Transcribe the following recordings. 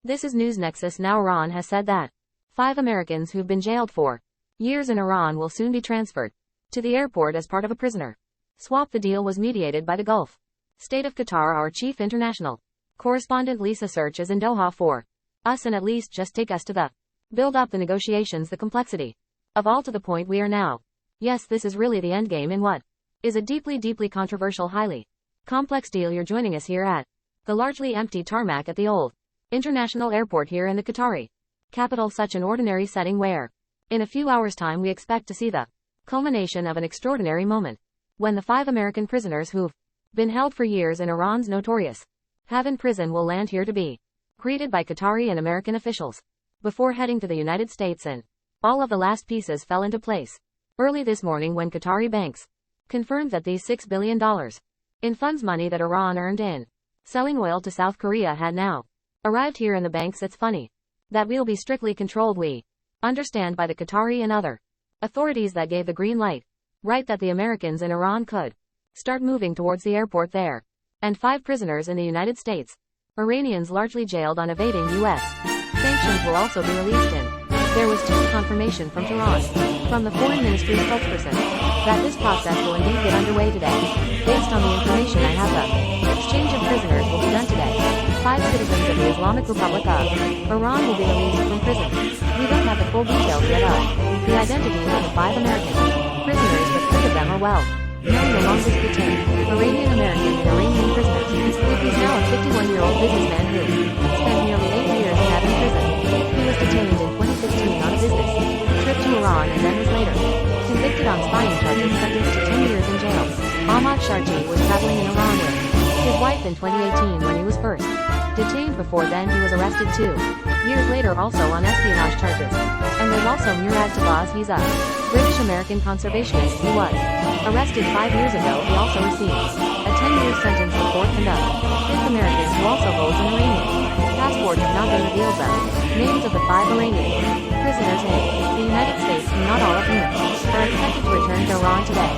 This is news. Nexus. Now Iran has said that 5 Americans who've been jailed for years in Iran will soon be transferred to the airport as part of a prisoner swap. The deal was mediated by the Gulf State of Qatar. Our chief international correspondent Lisa Search is in Doha for us, and at least just take us to the build up, the negotiations, the complexity of all, to the point we are now. Yes, this is really the endgame in what is a deeply controversial, highly complex deal. You're joining us here at the largely empty tarmac at the old international airport here in the Qatari capital. Such an ordinary setting where in a few hours' time we expect to see the culmination of an extraordinary moment when the 5 American prisoners who've been held for years in Iran's notorious Haven prison will land here to be greeted by Qatari and American officials before heading to the United States. And all of the last pieces fell into place early this morning when Qatari banks confirmed that these $6 billion in funds, money that Iran earned in selling oil to South Korea, had now arrived here in the banks. It's funny that we'll be strictly controlled, we understand, by the Qatari and other authorities that gave the green light, right, that the Americans in Iran could start moving towards the airport there. And 5 prisoners in the United States, Iranians largely jailed on evading U.S. sanctions, will also be released in. There was confirmation from Tehran, from the Foreign Ministry spokesperson, that this process will indeed get underway today. Based on the information I have, the exchange of prisoners will be done today. 5 citizens of the Islamic Republic of Iran will be released from prison. We don't have the full details yet of the identities of the 5 American prisoners, but 3 of them are well known. The longest detained Iranian American and Iranian prisoners. He's now a 51-year-old businessman who spent nearly 8 years in Haven prison. He was detained in 2016 on a business trip to Iran and then was later convicted on spying charges, sentenced to 10 years in jail. Ahmad Sharji was traveling in Iran with his wife in 2018 when he was first detained. Before then he was arrested 2 years later, also on espionage charges. And there's also Murad Tabaz. He's a British-American conservationist who was arrested 5 years ago. He also received a 10-year sentence for 4th and 5th American, who also holds an Iranian passport. Have not been revealed. The names of the 5 Iranian prisoners in the United States, who not all of whom are expected to return to Iran today,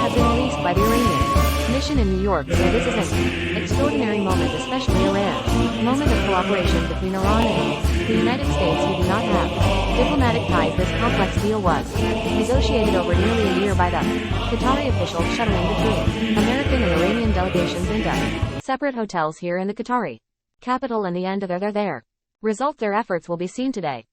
have been released by the Iranian mission in New York. So this is an extraordinary moment, especially a rare moment of cooperation between Iran and the United States, who do not have diplomatic ties. This complex deal was negotiated over nearly a year by the Qatari officials, shuttling between American and Iranian delegations into separate hotels here in the Qatari capital, and the end of their result, their efforts will be seen today.